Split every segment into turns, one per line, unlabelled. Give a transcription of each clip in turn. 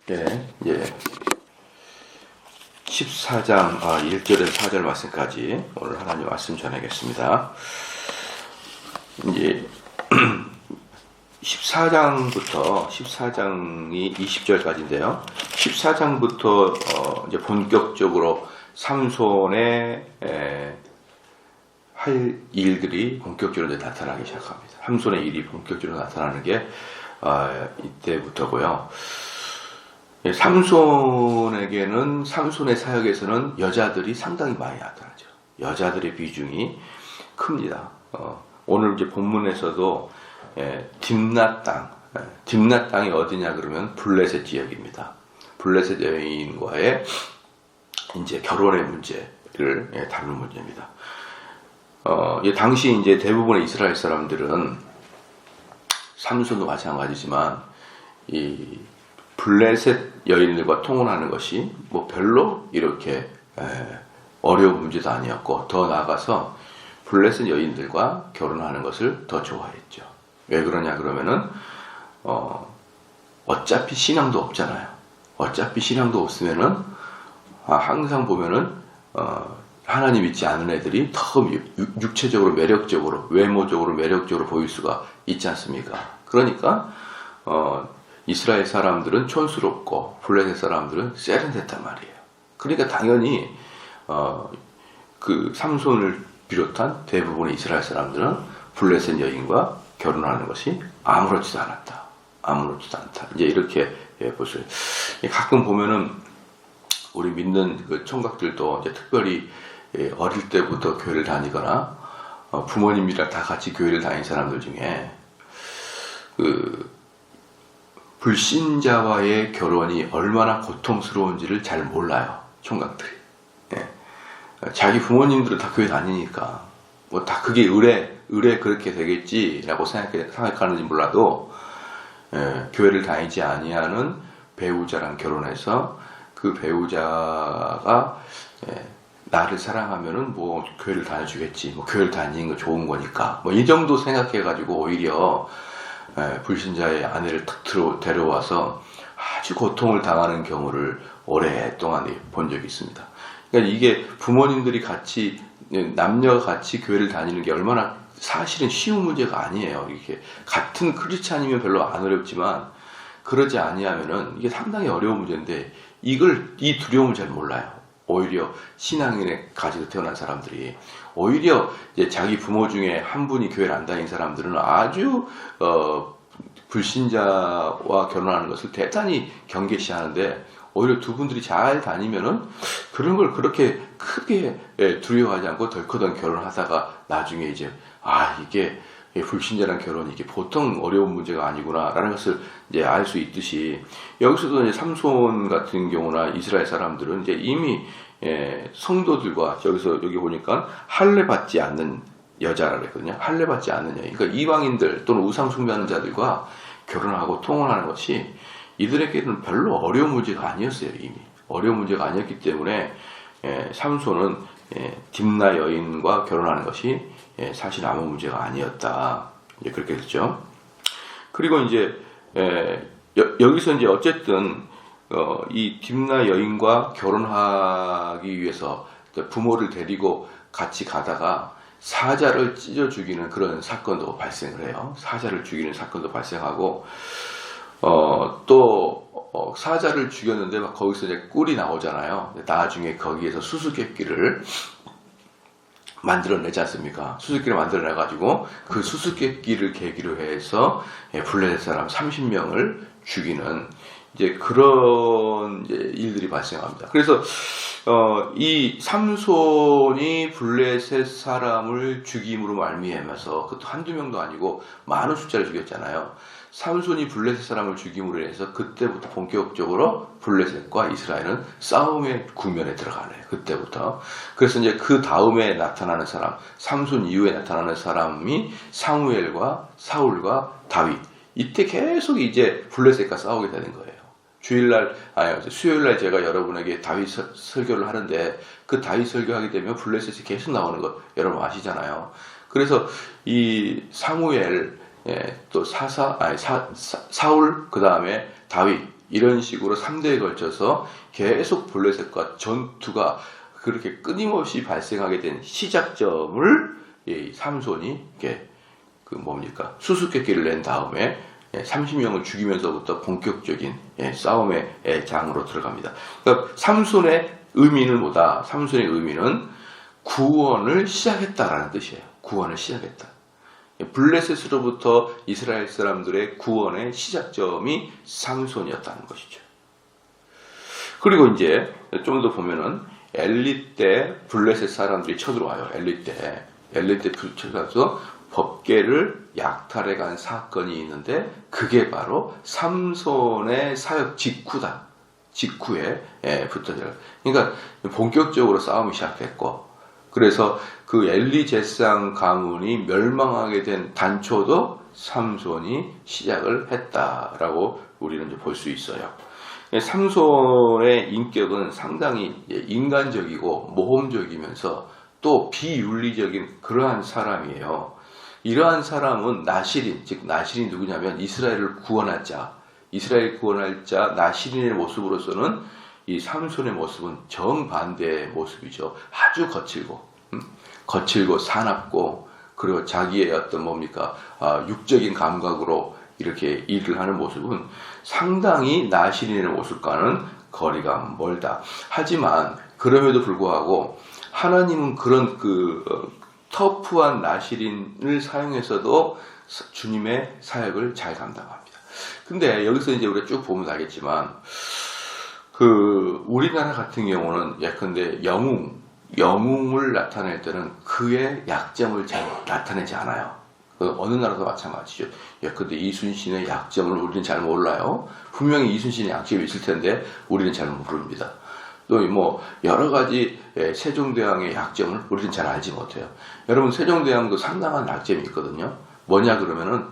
네, 예. 14장 1절에서 4절 말씀까지 오늘 하나님 말씀 전하겠습니다. 이제 14장이 20절까지인데요. 14장부터 이제 본격적으로 삼손의 할 일들이 본격적으로 나타나기 시작합니다. 삼손의 일이 본격적으로 나타나는 게 이때부터고요. 삼손에게는 삼손의 사역에서는 여자들이 상당히 많이 나타나죠. 여자들의 비중이 큽니다. 오늘 이제 본문에서도 딥낫 땅이 어디냐 그러면 블레셋 지역입니다. 블레셋 여인과의 이제 결혼의 문제를 다루는 문제입니다. 당시 이제 대부분의 이스라엘 사람들은 삼손도 마찬가지지만 이 블레셋 여인들과 통혼하는 것이 뭐 별로 이렇게 어려운 문제도 아니었고, 더 나아가서 블레셋 여인들과 결혼하는 것을 더 좋아했죠. 왜 그러냐 그러면은 어차피 신앙도 없잖아요. 어차피 신앙도 없으면은 항상 보면은 하나님 믿지 않은 애들이 더 육체적으로 매력적으로, 외모적으로 매력적으로 보일 수가 있지 않습니까? 그러니까 이스라엘 사람들은 촌스럽고 블레셋 사람들은 세련됐단 말이에요. 그러니까 당연히 그 삼손을 비롯한 대부분의 이스라엘 사람들은 블레셋 여인과 결혼하는 것이 아무렇지도 않았다. 아무렇지도 않다. 이제 이렇게 보세요. 가끔 보면은 우리 믿는 그 총각들도 이제 특별히 어릴 때부터 교회를 다니거나 부모님이랑 다 같이 교회를 다닌 사람들 중에 그 불신자와의 결혼이 얼마나 고통스러운지를 잘 몰라요. 총각들이. 자기 부모님들은 다 교회 다니니까 뭐 다 그게 의뢰 그렇게 되겠지라고 생각하는지 몰라도 교회를 다니지 아니하는 배우자랑 결혼해서 그 배우자가 나를 사랑하면은 뭐 교회를 다녀주겠지, 뭐 교회를 다니는 거 좋은 거니까 뭐 이 정도 생각해가지고 오히려 불신자의 아내를 탁 데려와서 아주 고통을 당하는 경우를 오랫동안 본 적이 있습니다. 그러니까 이게 부모님들이 같이, 남녀가 같이 교회를 다니는 게 얼마나 사실은 쉬운 문제가 아니에요. 이렇게 같은 크리스찬이면 별로 안 어렵지만 그러지 아니하면은 이게 상당히 어려운 문제인데 이 두려움을 잘 몰라요. 오히려 신앙인에 가지고 태어난 사람들이 오히려 이제 자기 부모 중에 한 분이 교회를 안 다니는 사람들은 아주 불신자와 결혼하는 것을 대단히 경계시하는데 오히려 두 분들이 잘 다니면은 그런 걸 그렇게 크게 두려워하지 않고 덜커덩 결혼하다가 나중에 이제 이게 불신자랑 결혼이 이게 보통 어려운 문제가 아니구나라는 것을 이제 알 수 있듯이 여기서도 이제 삼손 같은 경우나 이스라엘 사람들은 이제 이미 성도들과 여기 보니까 할례 받지 않는 여자라고 했거든요. 할례 받지 않는 여인. 그러니까 이방인들 또는 우상 숭배하는 자들과 결혼하고 통혼하는 것이 이들에게는 별로 어려운 문제가 아니었어요. 이미 어려운 문제가 아니었기 때문에 삼손은 딥나 여인과 결혼하는 것이 사실 아무 문제가 아니었다. 이제 그렇게 됐죠. 그리고 이제 여기서 이제 어쨌든 이 딥나 여인과 결혼하기 위해서 부모를 데리고 같이 가다가 사자를 찢어 죽이는 그런 사건도 발생을 해요. 사자를 죽이는 사건도 발생하고 또 사자를 죽였는데 막 거기서 이제 꿀이 나오잖아요. 나중에 거기에서 수수께끼를 만들어내지 않습니까? 수수께끼를 만들어내가지고 그 수수께끼를 계기로 해서 블레셋 사람 30명을 죽이는 이제 그런 일들이 발생합니다. 그래서 이 삼손이 블레셋 사람을 죽임으로 말미암아서 그것도 한두 명도 아니고 많은 숫자를 죽였잖아요. 삼손이 블레셋 사람을 죽임으로 해서 그때부터 본격적으로 블레셋과 이스라엘은 싸움의 국면에 들어가네요. 그때부터. 그래서 이제 그 다음에 나타나는 사람, 삼손 이후에 나타나는 사람이 사무엘과 사울과 다윗. 이때 계속 이제 블레셋과 싸우게 되는 거예요. 수요일날 제가 여러분에게 다윗 설교를 하는데 그 다윗 설교하게 되면 블레셋이 계속 나오는 거 여러분 아시잖아요. 그래서 이 사무엘 또 사울 그 다음에 다윗 이런 식으로 3대에 걸쳐서 계속 블레셋과 전투가 그렇게 끊임없이 발생하게 된 시작점을 이 삼손이 이렇게 그 뭡니까 수수께끼를 낸 다음에 30명을 죽이면서부터 본격적인 싸움의 장으로 들어갑니다. 그러니까 삼손의 의미는 뭐다? 삼손의 의미는 구원을 시작했다라는 뜻이에요. 구원을 시작했다. 블레셋으로부터 이스라엘 사람들의 구원의 시작점이 삼손이었다는 것이죠. 그리고 이제 좀 더 보면은 엘리 때 블레셋 사람들이 쳐들어와요. 엘리 때 쳐들어와서 법궤를 약탈해간 사건이 있는데 그게 바로 삼손의 사역 직후에 붙어져요. 그러니까 본격적으로 싸움이 시작됐고, 그래서 그 엘리 제사장 가문이 멸망하게 된 단초도 삼손이 시작을 했다라고 우리는 이제 볼 수 있어요. 삼손의 인격은 상당히 인간적이고 모험적이면서 또 비윤리적인 그러한 사람이에요. 이러한 사람은 나시린, 즉 나시린이 누구냐면 이스라엘을 구원할 자 나시린의 모습으로서는 이 삼손의 모습은 정반대의 모습이죠. 아주 거칠고 사납고, 그리고 자기의 어떤 육적인 감각으로 이렇게 일을 하는 모습은 상당히 나시린의 모습과는 거리가 멀다. 하지만 그럼에도 불구하고 하나님은 그런 터프한 나시린을 사용해서도 주님의 사역을 잘 감당합니다. 근데 여기서 이제 우리가 쭉 보면 알겠지만 우리나라 같은 경우는 예컨대 영웅을 나타낼 때는 그의 약점을 잘 나타내지 않아요. 어느 나라도 마찬가지죠. 예컨대 이순신의 약점을 우리는 잘 몰라요. 분명히 이순신의 약점이 있을 텐데 우리는 잘 모릅니다. 또 여러 가지 세종대왕의 약점을 우리는 잘 알지 못해요. 여러분, 세종대왕도 상당한 약점이 있거든요. 뭐냐 그러면은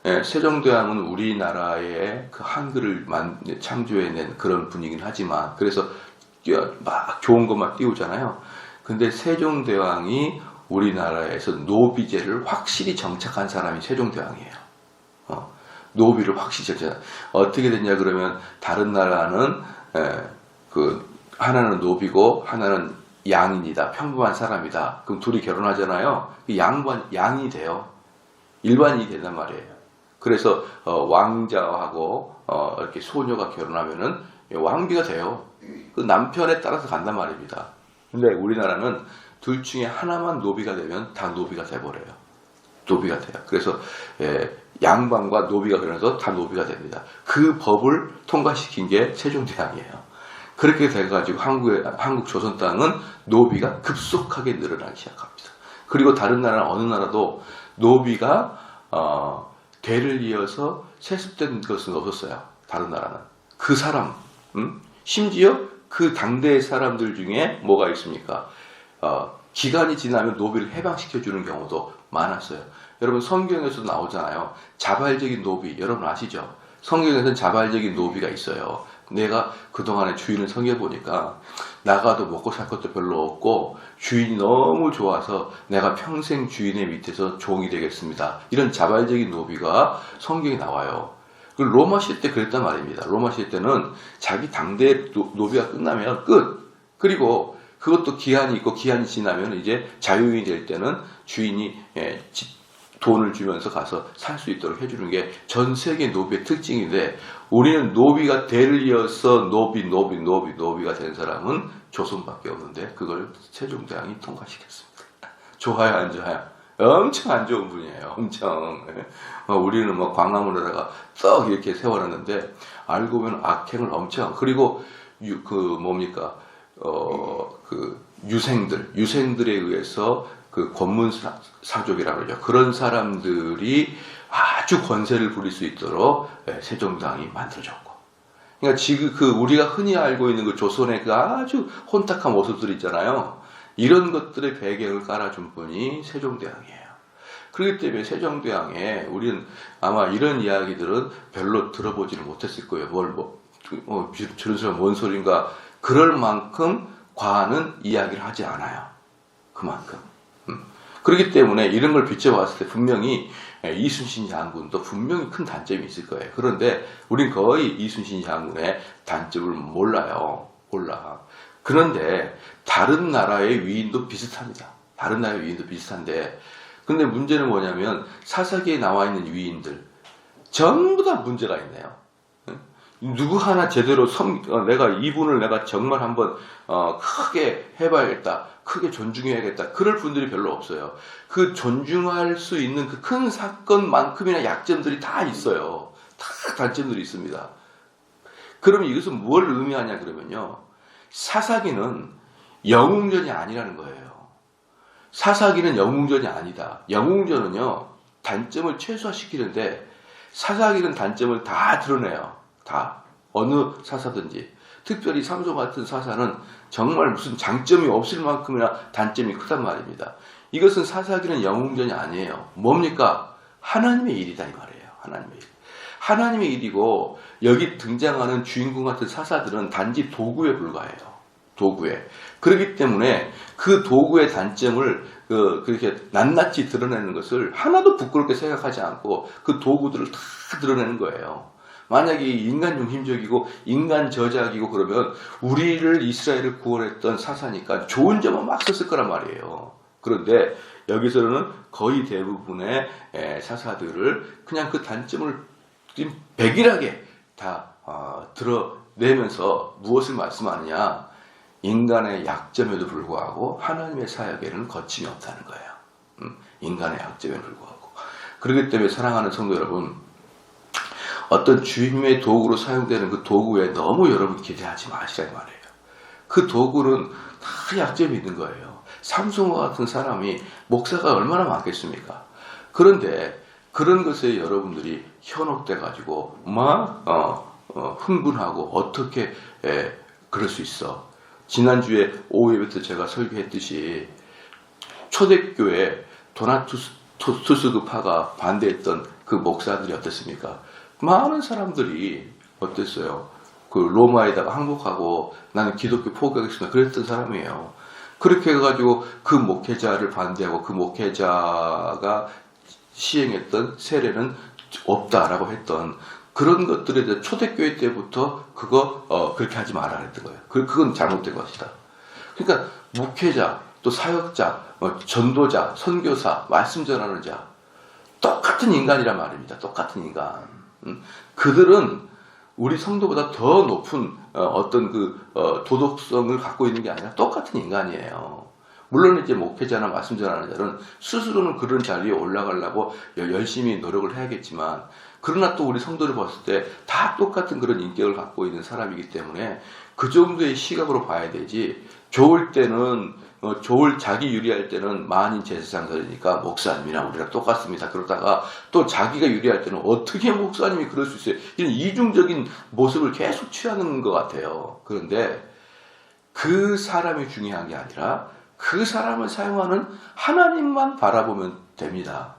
세종대왕은 우리나라의 그 한글을 창조해낸 그런 분이긴 하지만, 그래서 막 좋은 것만 띄우잖아요. 근데 세종대왕이 우리나라에서 노비제를 확실히 정착한 사람이 세종대왕이에요. 노비를 확실히 정착한. 어떻게 됐냐 그러면 다른 나라는 하나는 노비고 하나는 양인이다. 평범한 사람이다. 그럼 둘이 결혼하잖아요. 양이 돼요. 일반인이 된단 말이에요. 그래서 왕자하고 이렇게 소녀가 결혼하면은 왕비가 돼요. 그 남편에 따라서 간단 말입니다. 근데 우리나라는 둘 중에 하나만 노비가 되면 다 노비가 돼버려요. 노비가 돼요. 그래서 양반과 노비가 결혼해서 다 노비가 됩니다. 그 법을 통과시킨 게 세종대왕이에요. 그렇게 돼가지고 한국 조선 땅은 노비가 급속하게 늘어나기 시작합니다. 그리고 다른 나라는 어느 나라도 노비가 대를 이어서 세습된 것은 없었어요. 다른 나라는. 그 사람, 심지어 그 당대의 사람들 중에 뭐가 있습니까? 기간이 지나면 노비를 해방시켜주는 경우도 많았어요. 여러분, 성경에서도 나오잖아요. 자발적인 노비, 여러분 아시죠? 성경에서는 자발적인 노비가 있어요. 내가 그동안에 주인을 섬겨보니까 나가도 먹고 살 것도 별로 없고 주인이 너무 좋아서 내가 평생 주인의 밑에서 종이 되겠습니다. 이런 자발적인 노비가 성경에 나와요. 로마 시대 때 그랬단 말입니다. 로마 시대 때는 자기 당대 노비가 끝나면 끝. 그리고 그것도 기한이 있고 기한이 지나면 이제 자유인이 될 때는 주인이 돈을 주면서 가서 살 수 있도록 해주는 게 전 세계 노비의 특징인데, 우리는 노비가 대를 이어서 노비가 된 사람은 조선밖에 없는데 그걸 세종대왕이 통과시켰습니다. 좋아요, 안 좋아요? 엄청 안 좋은 분이에요. 엄청. 우리는 광화문에다가 썩 이렇게 세워놨는데 알고 보면 악행을 엄청. 그리고 유생들에 의해서 그 권문사족이라고 그러죠. 그런 사람들이 아주 권세를 부릴 수 있도록 세종대왕이 만들어졌고. 그러니까 지금 우리가 흔히 알고 있는 그 조선의 그 아주 혼탁한 모습들 있잖아요. 이런 것들의 배경을 깔아준 분이 세종대왕이에요. 그렇기 때문에 세종대왕에 우리는 아마 이런 이야기들은 별로 들어보지를 못했을 거예요. 저런 소리가 뭔 소린가. 그럴 만큼 과하는 이야기를 하지 않아요. 그만큼. 그렇기 때문에 이런 걸 비춰봤을 때 분명히 이순신 장군도 분명히 큰 단점이 있을 거예요. 그런데 우린 거의 이순신 장군의 단점을 몰라요. 몰라. 그런데 다른 나라의 위인도 비슷합니다. 다른 나라의 위인도 비슷한데, 근데 문제는 뭐냐면 사사기에 나와 있는 위인들 전부 다 문제가 있네요. 누구 하나 제대로 내가 이분을 내가 정말 한번 크게 해봐야겠다, 크게 존중해야겠다, 그럴 분들이 별로 없어요. 그 존중할 수 있는 그 큰 사건만큼이나 약점들이 다 있어요. 다 단점들이 있습니다. 그러면 이것은 뭘 의미하냐 그러면요, 사사기는 영웅전이 아니라는 거예요. 사사기는 영웅전이 아니다. 영웅전은요, 단점을 최소화시키는데 사사기는 단점을 다 드러내요. 다. 어느 사사든지. 특별히 삼손 같은 사사는 정말 무슨 장점이 없을 만큼이나 단점이 크단 말입니다. 이것은 사사기는 영웅전이 아니에요. 뭡니까? 하나님의 일이다 이 말이에요. 하나님의 일. 하나님의 일이고, 여기 등장하는 주인공 같은 사사들은 단지 도구에 불과해요. 도구에. 그렇기 때문에 그 도구의 단점을 그렇게 낱낱이 드러내는 것을 하나도 부끄럽게 생각하지 않고 그 도구들을 다 드러내는 거예요. 만약에 인간 중심적이고 인간 저작이고 그러면 우리를 이스라엘을 구원했던 사사니까 좋은 점은 막 썼을 거란 말이에요. 그런데 여기서는 거의 대부분의 사사들을 그냥 그 단점을 백일하게 다 드러내면서 무엇을 말씀하느냐, 인간의 약점에도 불구하고 하나님의 사역에는 거침이 없다는 거예요. 인간의 약점에 불구하고. 그렇기 때문에 사랑하는 성도 여러분, 어떤 주님의 도구로 사용되는 그 도구에 너무 여러분 기대하지 마시란 말이에요. 그 도구는 다 약점이 있는 거예요. 삼손과 같은 사람이 목사가 얼마나 많겠습니까? 그런데 그런 것에 여러분들이 현혹돼 가지고 막 흥분하고 어떻게 그럴 수 있어? 지난주에 오후에부터 제가 설교했듯이 초대교회 도나투스파가 반대했던 그 목사들이 어땠습니까? 많은 사람들이 어땠어요? 그 로마에다가 항복하고 나는 기독교 포기하겠습니다, 그랬던 사람이에요. 그렇게 해가지고 그 목회자를 반대하고 그 목회자가 시행했던 세례는 없다라고 했던 그런 것들에 대해 초대교회 때부터 그렇게 하지 말라 그랬던 거예요. 그건 잘못된 것이다. 그러니까 목회자, 또 사역자, 전도자, 선교사, 말씀 전하는 자, 똑같은 인간이란 말입니다. 똑같은 인간. 그들은 우리 성도보다 더 높은 어떤 도덕성을 갖고 있는 게 아니라 똑같은 인간이에요. 물론 이제 목회자나 말씀 전하는 자는 스스로는 그런 자리에 올라가려고 열심히 노력을 해야겠지만, 그러나 또 우리 성도를 봤을 때 다 똑같은 그런 인격을 갖고 있는 사람이기 때문에 그 정도의 시각으로 봐야 되지, 좋을 때는 자기 유리할 때는 만인 제사장들이니까 목사님이나 우리랑 똑같습니다, 그러다가 또 자기가 유리할 때는 어떻게 목사님이 그럴 수 있어요, 이런 이중적인 모습을 계속 취하는 것 같아요. 그런데 그 사람이 중요한 게 아니라 그 사람을 사용하는 하나님만 바라보면 됩니다.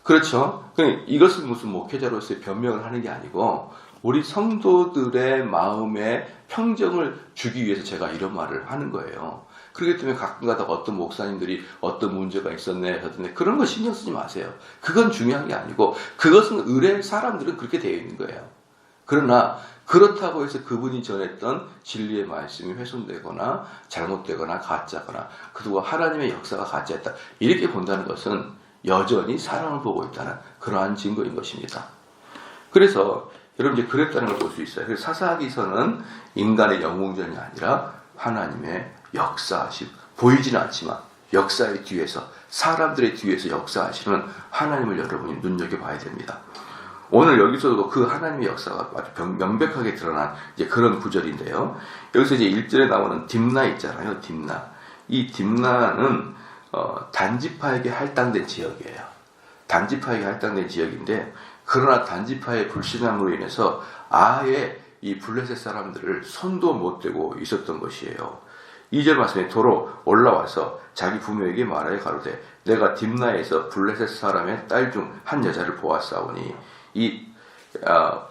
그렇죠? 이것은 무슨 목회자로서의 변명을 하는 게 아니고 우리 성도들의 마음에 평정을 주기 위해서 제가 이런 말을 하는 거예요. 그렇기 때문에 가끔가다 어떤 목사님들이 어떤 문제가 있었네 하던데 그런 거 신경 쓰지 마세요. 그건 중요한 게 아니고, 그것은 의뢰 사람들은 그렇게 되어 있는 거예요. 그러나 그렇다고 해서 그분이 전했던 진리의 말씀이 훼손되거나 잘못되거나 가짜거나 그리고 하나님의 역사가 가짜였다, 이렇게 본다는 것은 여전히 사랑을 보고 있다는 그러한 증거인 것입니다. 그래서 여러분 이제 그랬다는 걸 볼 수 있어요. 그래서 사사기서는 인간의 영웅전이 아니라 하나님의 역사하심, 보이지는 않지만 역사의 뒤에서, 사람들의 뒤에서 역사하시는 하나님을 여러분이 눈여겨봐야 됩니다. 오늘 여기서도 그 하나님의 역사가 아주 명백하게 드러난 이제 그런 구절인데요. 여기서 이제 1절에 나오는 딥나 있잖아요. 딥나. 이 딥나는 단지파에게 할당된 지역이에요. 단지파에게 할당된 지역인데, 그러나 단지파의 불신함으로 인해서 아예 이 블레셋 사람들을 손도 못 대고 있었던 것이에요. 2절 말씀에 도로 올라와서 자기 부모에게 말하여 가로되 내가 딥나에서 블레셋 사람의 딸 중 한 여자를 보았사오니, 이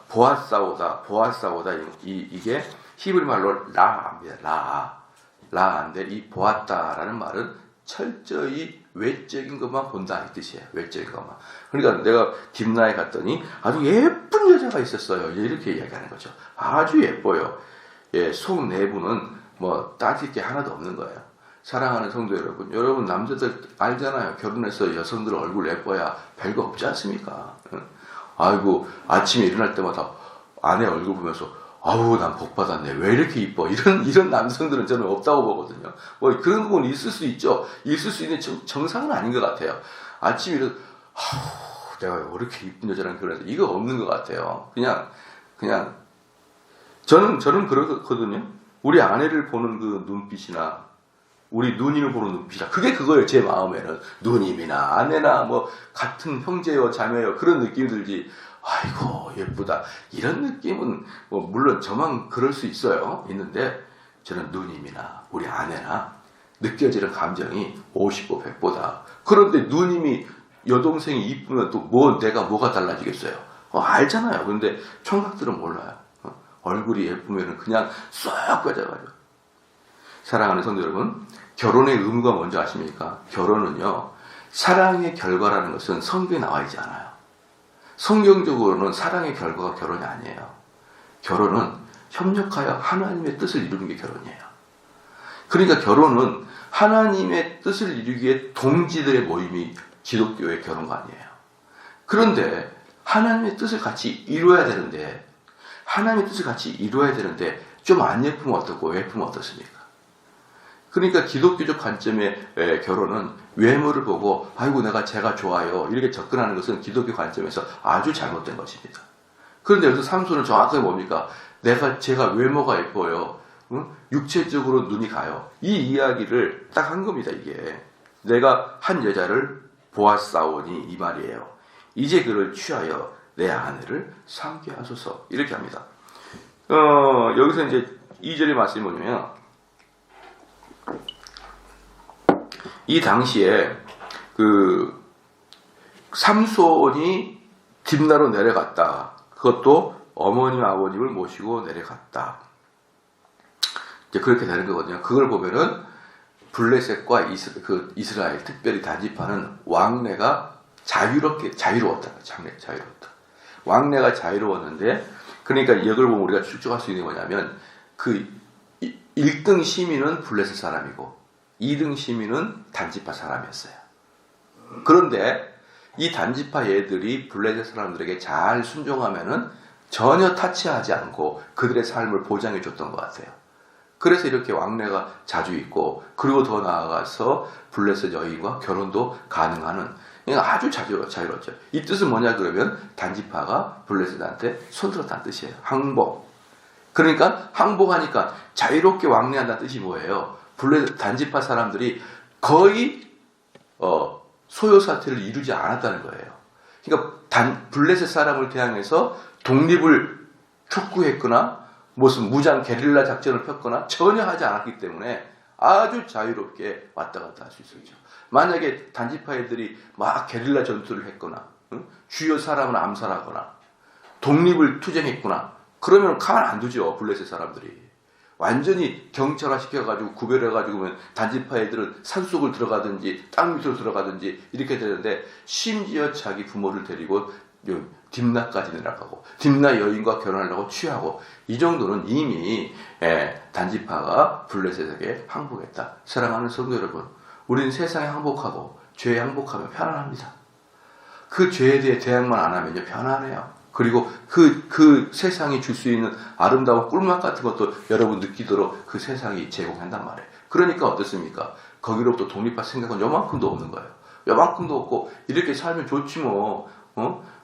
보았사오다 이게 히브리 말로 라입니다. 라인데 이 보았다라는 말은 철저히 외적인 것만 본다 이 뜻이에요. 외적인 것만. 그러니까 내가 김나에 갔더니 아주 예쁜 여자가 있었어요. 이렇게 이야기하는 거죠. 아주 예뻐요. 예, 속 내부는 뭐 따질 게 하나도 없는 거예요. 사랑하는 성도 여러분, 여러분 남자들 알잖아요. 결혼해서 여성들 얼굴 예뻐야 별거 없지 않습니까? 아이고 아침에 일어날 때마다 아내 얼굴 보면서 아우 난 복 받았네. 왜 이렇게 이뻐? 이런 남성들은 저는 없다고 보거든요. 뭐 그런 부분 있을 수 있죠. 있을 수 있는 정상은 아닌 것 같아요. 아침에 일어나 아우 내가 왜 이렇게 이쁜 여자랑 결혼해서 이거 없는 것 같아요. 그냥 저는 그러거든요. 우리 아내를 보는 그 눈빛이나 우리 누님을 보는 눈빛이나 그게 그거예요. 제 마음에는 누님이나 아내나 뭐 같은 형제요 자매요 그런 느낌이 들지. 아이고 예쁘다 이런 느낌은 뭐 물론 저만 그럴 수 있는데 저는 누님이나 우리 아내나 느껴지는 감정이 50보 100보다. 그런데 누님이 여동생이 이쁘면 또 내가 뭐가 달라지겠어요? 알잖아요. 근데 총각들은 몰라요. 얼굴이 예쁘면 그냥 쏙 빠져가지고. 사랑하는 성도 여러분, 결혼의 의무가 뭔지 아십니까? 결혼은요, 사랑의 결과라는 것은 성경에 나와 있지 않아요. 성경적으로는 사랑의 결과가 결혼이 아니에요. 결혼은 협력하여 하나님의 뜻을 이루는 게 결혼이에요. 그러니까 결혼은 하나님의 뜻을 이루기에 동지들의 모임이 기독교의 결혼관이에요. 그런데 하나님의 뜻을 같이 이루어야 되는데 좀 안 예쁘면 어떻고 예쁘면 어떻습니까? 그러니까 기독교적 관점의 결혼은 외모를 보고 아이고 제가 좋아요 이렇게 접근하는 것은 기독교 관점에서 아주 잘못된 것입니다. 그런데 여기서 삼손은 정확하게 뭡니까? 제가 외모가 예뻐요. 응? 육체적으로 눈이 가요. 이 이야기를 딱 한 겁니다. 이게 내가 한 여자를 보았사오니 이 말이에요. 이제 그를 취하여 내 아내를 삼게 하소서 이렇게 합니다. 여기서 이제 2절의 말씀이 뭐냐면 이 당시에 그 삼손이 딥나로 내려갔다. 그것도 어머님 아버님을 모시고 내려갔다. 이제 그렇게 되는 거거든요. 그걸 보면은 블레셋과 이스라엘 특별히 단지파는 왕래가 자유로웠다. 왕래가 자유로웠는데 그러니까 이걸 보면 우리가 추측할 수 있는 게 뭐냐면 그 1등 시민은 블레셋 사람이고 2등 시민은 단지파 사람이었어요. 그런데 이 단지파 얘들이 블레셋 사람들에게 잘 순종하면은 전혀 타치하지 않고 그들의 삶을 보장해 줬던 것 같아요. 그래서 이렇게 왕래가 자주 있고 그리고 더 나아가서 블레셋 여인과 결혼도 가능하는 아주 자유롭죠. 이 뜻은 뭐냐 그러면 단지파가 블레셋한테 손들었다는 뜻이에요. 항복. 그러니까 항복하니까 자유롭게 왕래한다는 뜻이 뭐예요? 단지파 사람들이 거의 소요 사태를 이루지 않았다는 거예요. 그러니까 블레셋 사람을 대항해서 독립을 촉구했거나 무슨 무장 게릴라 작전을 폈거나 전혀 하지 않았기 때문에 아주 자유롭게 왔다 갔다 할 수 있었죠. 만약에 단지파 애들이 막 게릴라 전투를 했거나 주요 사람을 암살하거나 독립을 투쟁했거나 그러면 가만 안 두죠. 블레셋 사람들이. 완전히 경찰화 시켜가지고 구별해가지고 단지파 애들은 산속을 들어가든지 땅 밑으로 들어가든지 이렇게 되는데 심지어 자기 부모를 데리고 딥나까지 내려가고 딥나 여인과 결혼하려고 취하고 이 정도는 이미 단지파가 블레셋에게 항복했다. 사랑하는 성도 여러분, 우리는 세상에 항복하고 죄에 항복하면 편안합니다. 그 죄에 대해 대항만 안 하면요 편안해요. 그리고 그 세상이 줄 수 있는 아름다운 꿀맛 같은 것도 여러분 느끼도록 그 세상이 제공한단 말이에요. 그러니까 어떻습니까? 거기로부터 독립할 생각은 요만큼도 없는 거예요. 요만큼도 없고 이렇게 살면 좋지 뭐.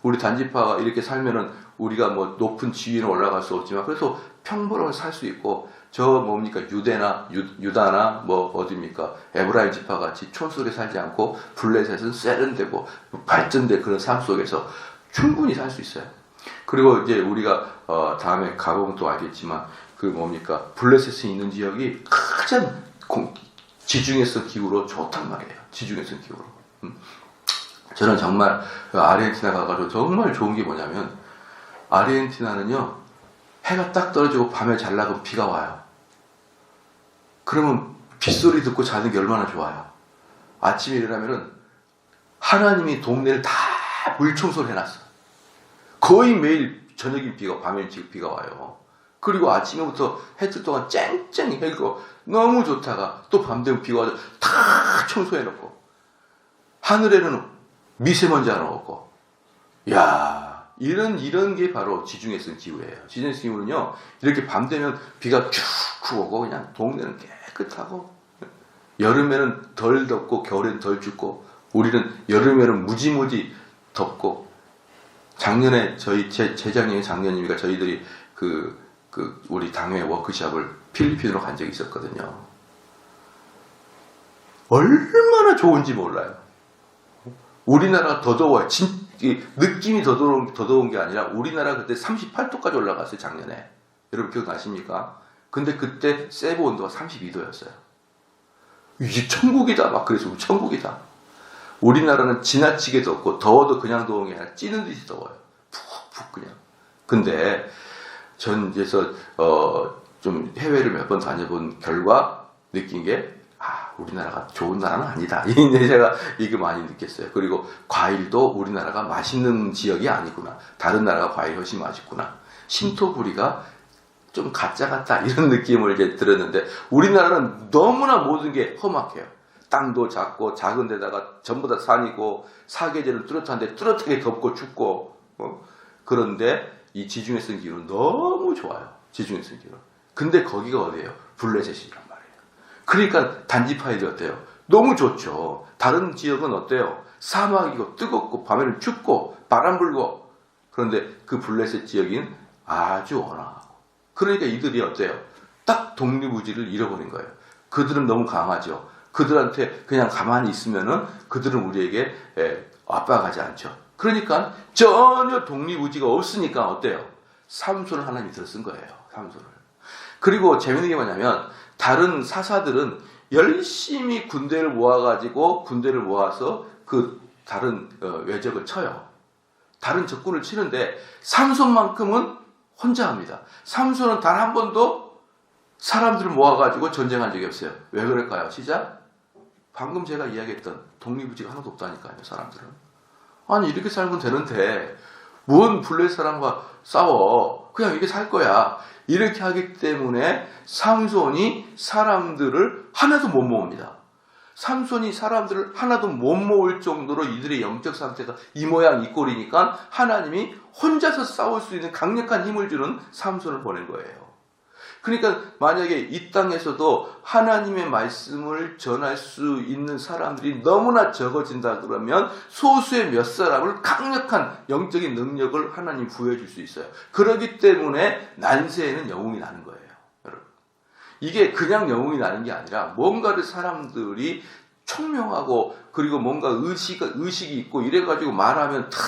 우리 단지파가 이렇게 살면은 우리가 뭐 높은 지위는 올라갈 수 없지만 그래서 평범하게 살 수 있고 저 뭡니까 유다나 뭐 어디입니까 에브라임 지파 같이 촌속에 살지 않고 블레셋은 세련되고 발전된 그런 삶 속에서 충분히 살 수 있어요. 그리고 이제 우리가 다음에 가보면 또 알겠지만 그 뭡니까 블레셋이 있는 지역이 가장 지중해성 기후로 좋단 말이에요. 지중해성 기후로. 저는 정말 아르헨티나 가가지고 정말 좋은 게 뭐냐면 아르헨티나는요 해가 딱 떨어지고 밤에 잘나가면 비가 와요. 그러면 빗소리 듣고 자는 게 얼마나 좋아요. 아침에 일어나면은 하나님이 동네를 다 물청소를 해놨어. 거의 매일 저녁에 밤에 비가 와요. 그리고 아침에부터 해 뜰 동안 쨍쨍 해고 너무 좋다가 또 밤 되면 비가 와서 다 청소해놓고 하늘에는 미세먼지 하나 없고, 야, 이런 게 바로 지중해 성 기후예요. 지중해 성 기후는요, 이렇게 밤 되면 비가 쭉 오고 그냥 동네는 깨끗하고, 여름에는 덜 덥고 겨울에는 덜 춥고, 우리는 여름에는 무지무지 덥고. 작년에 재작년에 작년이니까 저희들이 우리 당회 워크숍을 필리핀으로 간 적이 있었거든요. 얼마나 좋은지 몰라요. 우리나라가 더 더워요. 느낌이 더 더운 게 아니라 우리나라 그때 38도까지 올라갔어요, 작년에. 여러분 기억나십니까? 근데 그때 세부 온도가 32도였어요. 이게 천국이다. 막 그래서 천국이다. 우리나라는 지나치게 덥고 더워도 그냥 더운 게 아니라 찌는 듯이 더워요. 푹푹 그냥. 근데 전 그래서 좀 해외를 몇 번 다녀본 결과 느낀 게 우리나라가 좋은 나라는 아니다. 제가 이게 많이 느꼈어요. 그리고 과일도 우리나라가 맛있는 지역이 아니구나. 다른 나라가 과일이 훨씬 맛있구나. 신토부리가 좀 가짜 같다. 이런 느낌을 이제 들었는데 우리나라는 너무나 모든 게 험악해요. 땅도 작고 작은 데다가 전부 다 산이고 사계절은 뚜렷한데 뚜렷하게 덥고 춥고 그런데 이 지중해성 기후는 너무 좋아요. 지중해성 기후. 근데 거기가 어디예요? 블레셋이란 말이에요. 그러니까 단지파이도 어때요? 너무 좋죠. 다른 지역은 어때요? 사막이고 뜨겁고 밤에는 춥고 바람 불고. 그런데 그 블레셋 지역인 아주 온화하고. 그러니까 이들이 어때요? 딱 독립의지를 잃어버린 거예요. 그들은 너무 강하죠. 그들한테 그냥 가만히 있으면은 그들은 우리에게 압박하지 않죠. 그러니까 전혀 독립의지가 없으니까 어때요? 삼손을 하나님이 들쓴 거예요. 삼손을. 그리고 재밌는 게 뭐냐면 다른 사사들은 열심히 군대를 모아서 그 다른 외적을 쳐요. 다른 적군을 치는데 삼손만큼은 혼자 합니다. 삼손은 단 한 번도 사람들을 모아가지고 전쟁한 적이 없어요. 왜 그럴까요? 시작. 방금 제가 이야기했던 독립의지가 하나도 없다니까요. 사람들은. 아니 이렇게 살면 되는데 뭔 블레셋 사람과 싸워. 그냥 이렇게 살 거야. 이렇게 하기 때문에 삼손이 사람들을 하나도 못 모읍니다. 삼손이 사람들을 하나도 못 모을 정도로 이들의 영적 상태가 이 모양 이 꼴이니까 하나님이 혼자서 싸울 수 있는 강력한 힘을 주는 삼손을 보낸 거예요. 그러니까 만약에 이 땅에서도 하나님의 말씀을 전할 수 있는 사람들이 너무나 적어진다 그러면 소수의 몇 사람을 강력한 영적인 능력을 하나님 부여해 줄 수 있어요. 그렇기 때문에 난세에는 영웅이 나는 거예요. 여러분. 이게 그냥 영웅이 나는 게 아니라 뭔가를 사람들이 총명하고 그리고 뭔가 의식이 있고 이래가지고 말하면 탁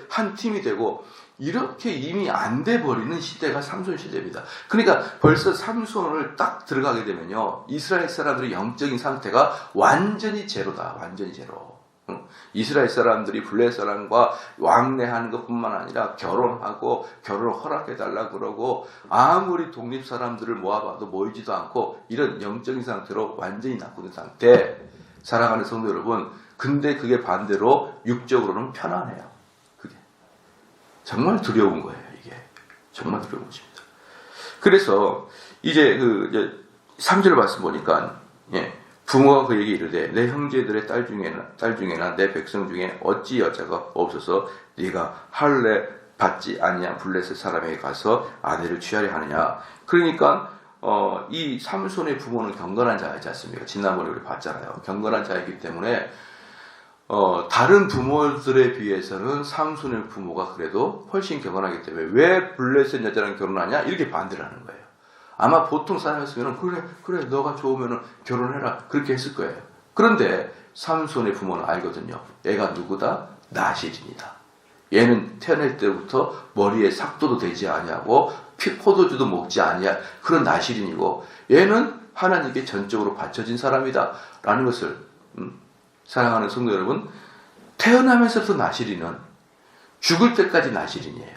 한 팀이 되고 이렇게 이미 안 돼 버리는 시대가 삼손 시대입니다. 그러니까 벌써 삼손을 딱 들어가게 되면요, 이스라엘 사람들의 영적인 상태가 완전히 제로다. 완전히 제로. 이스라엘 사람들이 블레셋 사람과 왕래하는 것뿐만 아니라 결혼하고 결혼을 허락해달라 그러고 아무리 독립 사람들을 모아봐도 모이지도 않고 이런 영적인 상태로 완전히 낙후된 상태. 사랑하는 성도 여러분, 근데 그게 반대로 육적으로는 편안해요. 정말 두려운 거예요, 이게. 정말 두려운 것입니다. 그래서, 이제 3절 말씀 보니까, 부모가 그에게 이르되, 내 형제들의 딸 중에나 내 백성 중에 어찌 여자가 없어서 네가 할례 받지 아니한 블레셋 사람에게 가서 아내를 취하려 하느냐. 그러니까, 이 삼손의 부모는 경건한 자이지 않습니까? 지난번에 우리 봤잖아요. 경건한 자이기 때문에, 다른 부모들에 비해서는 삼손의 부모가 그래도 훨씬 경건하기 때문에 왜 블레셋 여자랑 결혼하냐? 이렇게 반대를 하는 거예요. 아마 보통 사람이었으면 그래 너가 좋으면 결혼해라 그렇게 했을 거예요. 그런데 삼손의 부모는 알거든요. 얘가 누구다? 나실입니다. 얘는 태어날 때부터 머리에 삭도도 되지 아니하고 포도주도 먹지 아니할 그런 나실인이고 얘는 하나님께 전적으로 바쳐진 사람이다 라는 것을 사랑하는 성도 여러분, 태어나면서부터 나실인은 죽을 때까지 나실인이에요.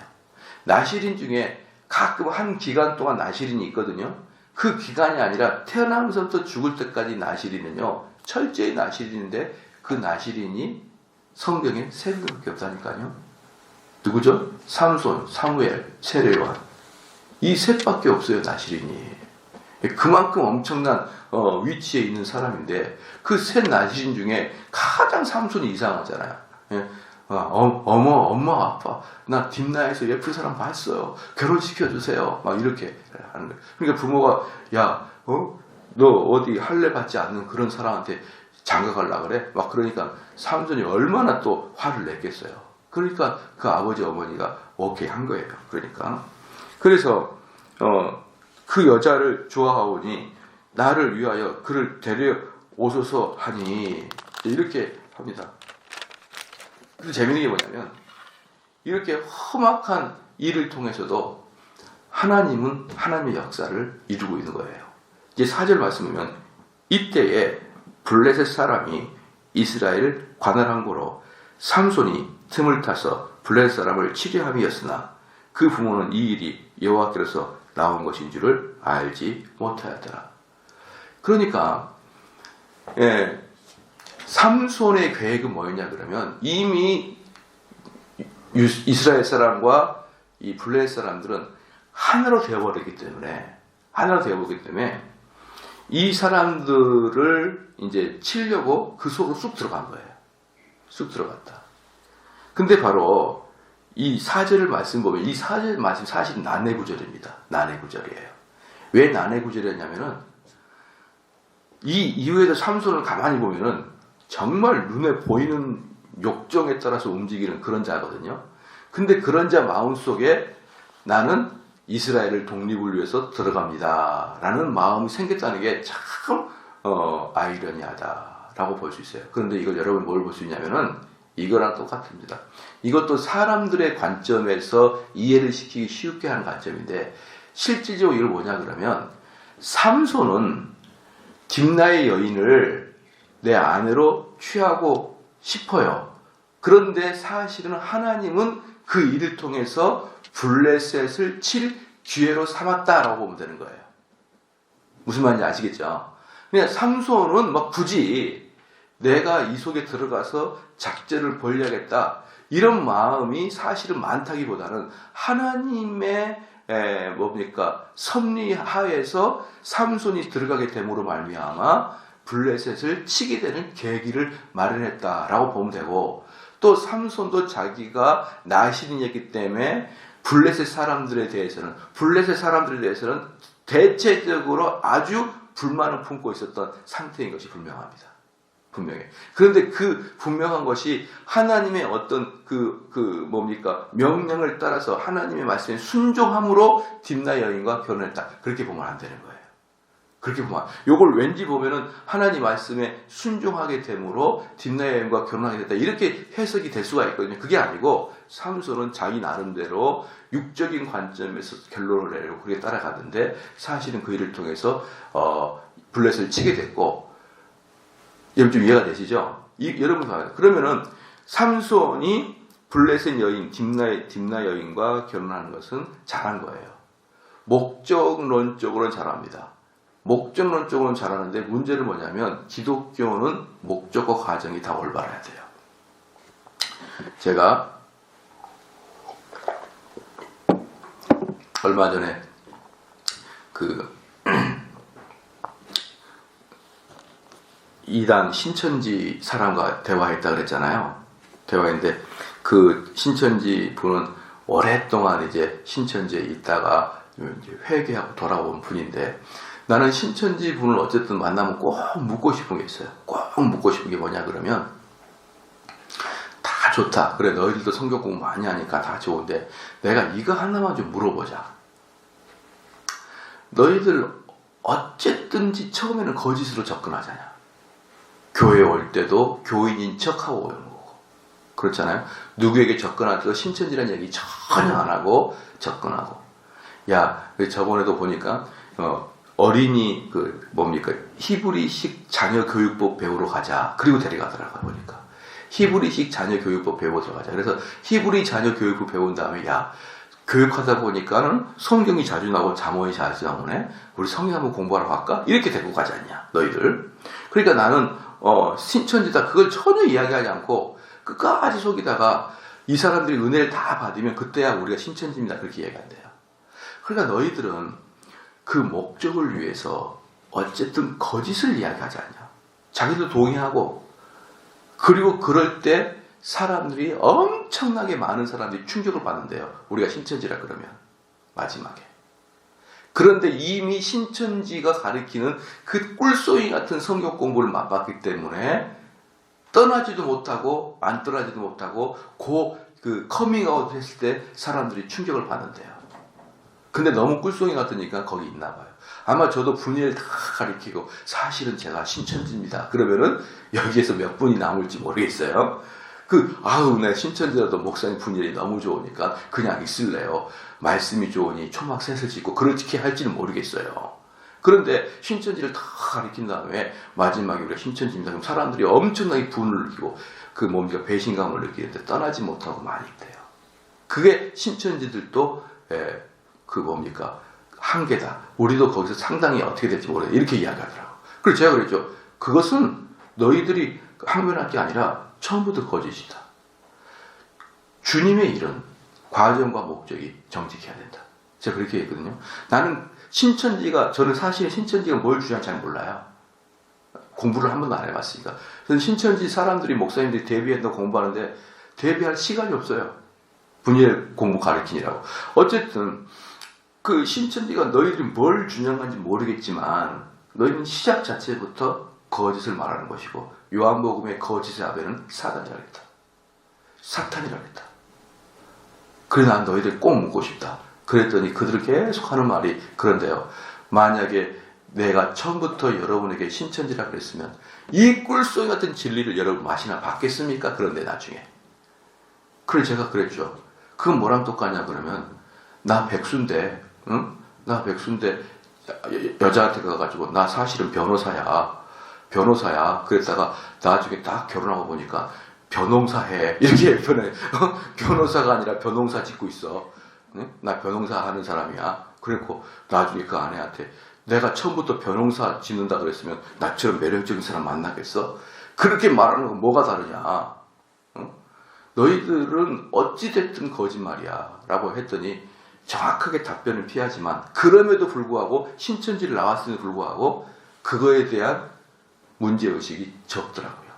나실인 중에 가끔 한 기간 동안 나실인이 있거든요. 그 기간이 아니라 태어나면서부터 죽을 때까지 나실인은요, 철저히 나실인인데 그 나실인이 성경에 세 명밖에 없다니까요. 누구죠? 삼손, 사무엘, 세례요한. 이 셋밖에 없어요, 나실인이. 그만큼 엄청난 위치에 있는 사람인데 그 셋 나실인 중에 가장 삼손이 이상하잖아요. 예? 엄마, 아빠, 나 딥나에서 예쁜 사람 봤어요. 결혼시켜주세요. 막 이렇게 하는 거예요. 그러니까 부모가, 야, 너 어디 할례 받지 않는 그런 사람한테 장가가려고 그래? 막 그러니까 삼손이 얼마나 또 화를 냈겠어요. 그러니까 그 아버지 어머니가 오케이 한 거예요. 그러니까. 그래서, 그 여자를 좋아하오니 나를 위하여 그를 데려오소서 하니 이렇게 합니다. 그래서 재밌는 게 뭐냐면 이렇게 험악한 일을 통해서도 하나님은 하나님의 역사를 이루고 있는 거예요. 이제 4절 말씀이면 이때에 블레셋 사람이 이스라엘을 관할한 고로 삼손이 틈을 타서 블레셋 사람을 치려함이었으나 그 부모는 이 일이 여호와께로서 나온 것인 줄을 알지 못하였더라. 그러니까 삼손의 계획은 뭐였냐 그러면 이미 이스라엘 사람과 이 블레셋 사람들은 하나로 되어버리기 때문에 이 사람들을 이제 치려고 그 속으로 쑥 들어간 거예요. 쑥 들어갔다. 근데 바로 이 4절을 말씀 보면 이 4절 말씀 사실 난해구절입니다. 난해구절이에요. 왜 난해구절이었냐면은 이 이후에도 삼손을 가만히 보면은 정말 눈에 보이는 욕정에 따라서 움직이는 그런 자거든요. 근데 그런 자 마음속에 나는 이스라엘을 독립을 위해서 들어갑니다. 라는 마음이 생겼다는 게 참 아이러니하다라고 볼 수 있어요. 그런데 이걸 여러분 뭘 볼 수 있냐면은 이거랑 똑같습니다. 이것도 사람들의 관점에서 이해를 시키기 쉽게 하는 관점인데 실질적으로 이걸 뭐냐 그러면 삼손은 딥나의 여인을 내 아내로 취하고 싶어요. 그런데 사실은 하나님은 그 일을 통해서 블레셋을 칠 기회로 삼았다라고 보면 되는 거예요. 무슨 말인지 아시겠죠? 그냥 삼손은 막 굳이 내가 이 속에 들어가서 작전을 벌려야겠다 이런 마음이 사실은 많다기보다는 하나님의 섭리 하에서 삼손이 들어가게 됨으로 말미암아 블레셋을 치게 되는 계기를 마련했다라고 보면 되고, 또 삼손도 자기가 나실인이었기 때문에 블레셋 사람들에 대해서는 대체적으로 아주 불만을 품고 있었던 상태인 것이 분명합니다. 분명해. 그런데 그 분명한 것이 하나님의 어떤 명령을 따라서 하나님의 말씀에 순종함으로 딥나 여인과 결혼했다. 그렇게 보면 안 되는 거예요. 그렇게 보면, 요걸 왠지 보면은 하나님 말씀에 순종하게 됨으로 딥나 여인과 결혼하게 됐다. 이렇게 해석이 될 수가 있거든요. 그게 아니고, 삼손은 자기 나름대로 육적인 관점에서 결론을 내리고 그게 따라가는데, 사실은 그 일을 통해서, 블레셋을 치게 됐고, 여러분 좀 이해가 되시죠? 여러분 봐요. 그러면은 삼손이 블레셋 여인 딥나 여인과 결혼하는 것은 잘한 거예요. 목적론적으로는 잘합니다. 목적론적으로는 잘하는데 문제는 뭐냐면 기독교는 목적과 과정이 다 올바라야 돼요. 제가 얼마 전에 이단 신천지 사람과 대화했다 그랬잖아요. 대화했는데 그 신천지 분은 오랫동안 이제 신천지에 있다가 이제 회개하고 돌아온 분인데, 나는 신천지 분을 어쨌든 만나면 꼭 묻고 싶은 게 있어요. 꼭 묻고 싶은 게 뭐냐 그러면, 다 좋다. 그래, 너희들도 성경 공부 많이 하니까 다 좋은데 내가 이거 하나만 좀 물어보자. 너희들 어쨌든지 처음에는 거짓으로 접근하잖아. 교회 올 때도 교인인 척하고 오는 거고, 그렇잖아요. 누구에게 접근할 때도 신천지라는 얘기 전혀 안 하고 접근하고. 야, 저번에도 보니까 어린이 히브리식 자녀 교육법 배우러 가자. 그리고 데려가더라고요. 보니까 히브리식 자녀 교육법 배우러 들어가자. 그래서 히브리 자녀 교육법 배운 다음에, 야, 교육하다 보니까는 성경이 자주 나오고 잠언이 자주 나오네. 우리 성경 한번 공부하러 갈까? 이렇게 데리고 가지 않냐, 너희들. 그러니까 나는 신천지다 그걸 전혀 이야기하지 않고 끝까지 속이다가 이 사람들이 은혜를 다 받으면 그때야 우리가 신천지입니다 그렇게 이야기한대요. 그러니까 너희들은 그 목적을 위해서 어쨌든 거짓을 이야기하지 않냐. 자기도 동의하고 그리고 그럴 때 사람들이 엄청나게 많은 사람들이 충격을 받는데요. 우리가 신천지라 그러면 마지막에. 그런데 이미 신천지가 가리키는 그 꿀송이 같은 성경 공부를 맛봤기 때문에 떠나지도 못하고 안 떠나지도 못하고 그 커밍아웃 했을 때 사람들이 충격을 받는데요. 근데 너무 꿀송이 같으니까 거기 있나 봐요. 아마 저도 분위기를 다 가리키고 사실은 제가 신천지입니다. 그러면은 여기에서 몇 분이 남을지 모르겠어요. 내 신천지라도 목사님 분위기 너무 좋으니까 그냥 있을래요. 말씀이 좋으니 초막셋을 짓고 그렇게 할지는 모르겠어요. 그런데 신천지를 다 가리킨 다음에 마지막에 우리가 신천지입니다. 그럼 사람들이 엄청나게 분을 느끼고 배신감을 느끼는데 떠나지 못하고 많이 있대요. 그게 신천지들도 한계다. 우리도 거기서 상당히 어떻게 될지 모르겠다. 이렇게 이야기하더라고. 그래서 제가 그랬죠. 그것은 너희들이 항변할 게 아니라 처음부터 거짓이다. 주님의 일은 과정과 목적이 정직해야 된다. 제가 그렇게 했거든요. 저는 사실 신천지가 뭘 주장하는지 잘 몰라요. 공부를 한 번도 안 해봤으니까. 저는 신천지 사람들이, 목사님들이 데뷔한다고 공부하는데 데뷔할 시간이 없어요. 분열 공부 가르치느라고. 어쨌든 그 신천지가 너희들이 뭘 주장하는지 모르겠지만 너희는 시작 자체부터 거짓을 말하는 것이고 요한복음의 거짓의 아벨은 사단이라고 했다. 사탄이라고 했다. 그래 난 너희들 꼭 묻고 싶다. 그랬더니 그들을 계속 하는 말이 그런데요. 만약에 내가 처음부터 여러분에게 신천지라 그랬으면 이 꿀송이 같은 진리를 여러분 맛이나 받겠습니까? 그런데 나중에. 그래서 제가 그랬죠. 그건 뭐랑 똑같냐 그러면 나 백수인데 나 백수인데 여자한테 가가지고 나 사실은 변호사야. 그랬다가 나중에 딱 결혼하고 보니까 변홍사 해. 이렇게 변해. 변호사가 아니라 변홍사 짓고 있어. 나 변홍사 하는 사람이야. 그리고 나중에 그 아내한테 내가 처음부터 변홍사 짓는다 그랬으면 나처럼 매력적인 사람 만나겠어? 그렇게 말하는 건 뭐가 다르냐? 너희들은 어찌됐든 거짓말이야. 라고 했더니 정확하게 답변을 피하지만 그럼에도 불구하고 신천지를 나왔음에도 불구하고 그거에 대한 문제의식이 적더라고요.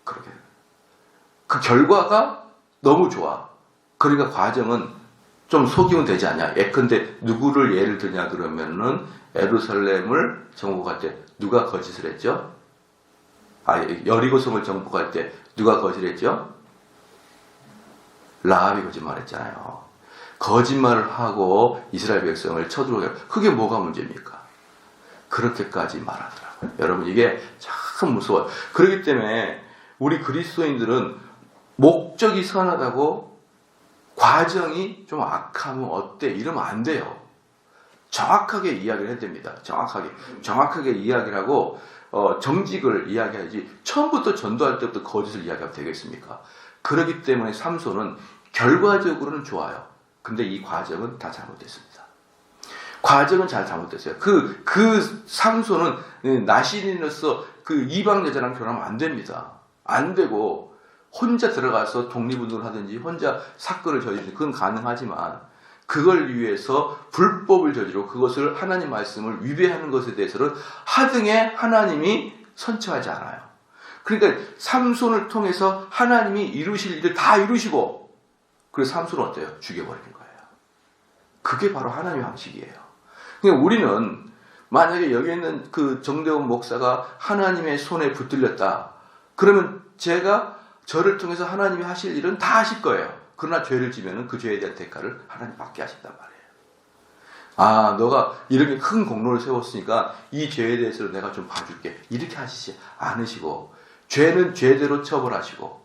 그러게. 그 결과가 너무 좋아. 그러니까 과정은 좀 속이면 되지 않냐. 예컨대 누구를 예를 들냐 그러면은 예루살렘을 정복할 때 누가 거짓을 했죠? 여리고성을 정복할 때 누가 거짓했죠? 라합이 거짓말했잖아요. 거짓말을 하고 이스라엘 백성을 쳐들어오게. 그게 뭐가 문제입니까? 그렇게까지 말하더라고요. 여러분 이게 참 무서워요. 그렇기 때문에 우리 그리스도인들은 목적이 선하다고 과정이 좀 악하면 어때? 이러면 안 돼요. 정확하게 이야기를 해야 됩니다. 정확하게 이야기를 하고 정직을 이야기해야지 처음부터 전도할 때부터 거짓을 이야기하면 되겠습니까? 그렇기 때문에 삼손은 결과적으로는 좋아요. 근데 이 과정은 다 잘못됐습니다. 과정은 잘 잘못됐어요. 그 삼손은 나신인으로서 그 이방 여자랑 결혼하면 안 됩니다. 안 되고 혼자 들어가서 독립운동을 하든지 혼자 사건을 저지르든지 그건 가능하지만 그걸 위해서 불법을 저지르고 그것을 하나님 말씀을 위배하는 것에 대해서는 하등에 하나님이 선처하지 않아요. 그러니까 삼손을 통해서 하나님이 이루실 일을 다 이루시고 그래서 삼손은 어때요? 죽여버리는 거예요. 그게 바로 하나님의 방식이에요. 그러니까 우리는 만약에 여기 있는 그 정대원 목사가 하나님의 손에 붙들렸다. 그러면 저를 통해서 하나님이 하실 일은 다 하실 거예요. 그러나 죄를 지면은 그 죄에 대한 대가를 하나님 받게 하신단 말이에요. 너가 이렇게 큰 공로를 세웠으니까 이 죄에 대해서는 내가 좀 봐줄게. 이렇게 하시지 않으시고 죄는 죄대로 처벌하시고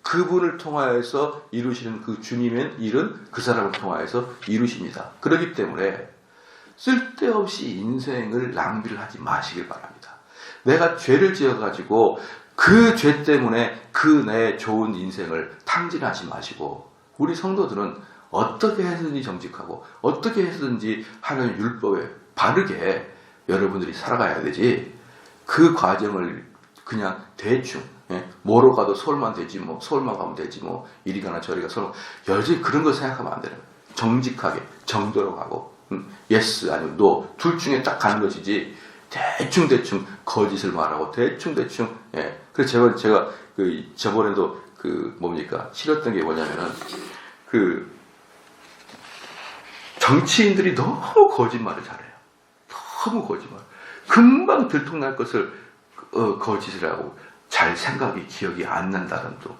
그분을 통하여서 이루시는 그 주님의 일은 그 사람을 통하여서 이루십니다. 그렇기 때문에 쓸데없이 인생을 낭비를 하지 마시길 바랍니다. 내가 죄를 지어가지고 그 죄 때문에 내 좋은 인생을 탕진하지 마시고 우리 성도들은 어떻게 해서든지 정직하고 어떻게 해서든지 하나님 율법에 바르게 여러분들이 살아가야 되지 그 과정을 그냥 대충 뭐로 가도 서울만 되지 뭐 서울만 가면 되지 뭐 이리 가나 저리 가 서울 여전히 그런 거 생각하면 안 되는 거예요. 정직하게 정도로 가고 예스 아니면 노 둘 중에 딱 가는 것이지 대충 거짓을 말하고 대충 그래서 제가 그 저번에도 그 뭡니까 싫었던 게 뭐냐면은 그 정치인들이 너무 거짓말을 잘해요. 너무 거짓말. 금방 들통날 것을 거짓을 하고 잘 생각이 기억이 안 난다는 둥.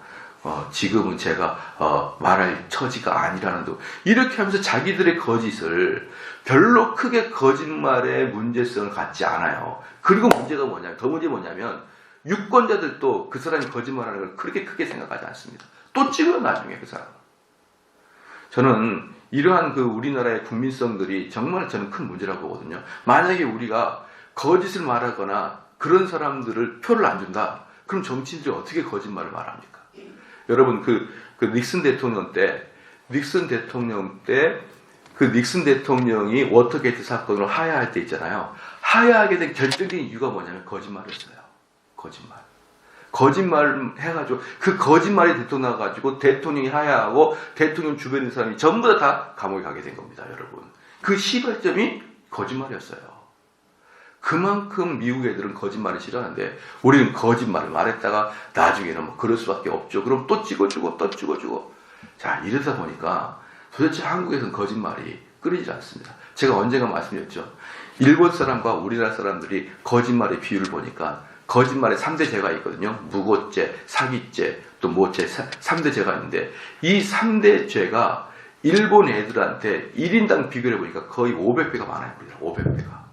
지금은 제가 말할 처지가 아니라는 둥. 이렇게 하면서 자기들의 거짓을 별로 크게 거짓말의 문제성을 갖지 않아요. 그리고 문제가 뭐냐면 더 문제 뭐냐면 유권자들도 그 사람이 거짓말하는 걸 그렇게 크게 생각하지 않습니다. 또 찍어요 나중에 그 사람. 저는 이러한 그 우리나라의 국민성들이 정말 저는 큰 문제라고 보거든요. 만약에 우리가 거짓을 말하거나 그런 사람들을 표를 안 준다. 그럼 정치인들이 어떻게 거짓말을 말합니까? 여러분 그 닉슨 대통령 때 그 닉슨 대통령이 워터게이트 사건으로 하야할 때 있잖아요. 하야하게 된 결정적인 이유가 뭐냐면 거짓말이었어요. 거짓말 해가지고 그 거짓말이 들통나가지고 대통령이 하야하고 대통령 주변에 있는 사람이 전부 다 감옥에 가게 된 겁니다, 여러분. 그 시발점이 거짓말이었어요. 그만큼 미국 애들은 거짓말을 싫어하는데 우리는 거짓말을 말했다가 나중에는 뭐 그럴 수밖에 없죠. 그럼 또 찍어주고 또 찍어주고. 자 이러다 보니까 도대체 한국에서는 거짓말이 끊이지 않습니다. 제가 언젠가 말씀드렸죠. 일본 사람과 우리나라 사람들이 거짓말의 비율을 보니까 거짓말에 3대 죄가 있거든요. 무고죄, 사기죄, 또 뭐죄 3대 죄가 있는데 이 3대 죄가 일본 애들한테 1인당 비교해 보니까 거의 500배가 많아요. 우리나라 500배가.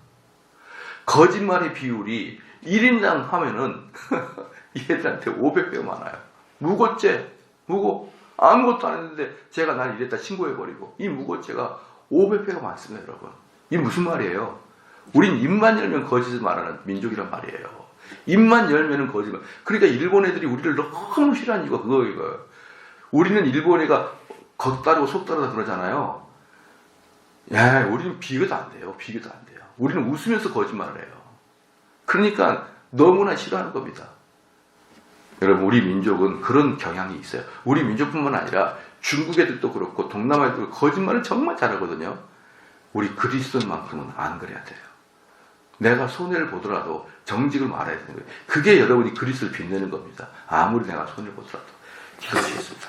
거짓말의 비율이 1인당 하면은 얘들한테 500배가 많아요. 무고죄, 아무것도 안 했는데 제가 날 이랬다 신고해버리고 이 무고죄가 500배가 많습니다, 여러분. 이게 무슨 말이에요? 우린 입만 열면 거짓을 말하는 민족이란 말이에요. 입만 열면은 거짓말. 그러니까 일본 애들이 우리를 너무 싫어하는 이유가 그거예요. 우리는 일본 애가 겉 따르고 속 따르다 그러잖아요. 야, 우리는 비교도 안 돼요. 우리는 웃으면서 거짓말을 해요. 그러니까 너무나 싫어하는 겁니다. 여러분 우리 민족은 그런 경향이 있어요. 우리 민족뿐만 아니라 중국 애들도 그렇고 동남아 애들도 거짓말을 정말 잘하거든요. 우리 그리스도인만큼은 안 그래야 돼요. 내가 손해를 보더라도 정직을 말해야 되는 거예요. 그게 여러분이 그리스도를 빛내는 겁니다. 아무리 내가 손해를 보더라도. 기도하시겠습니다.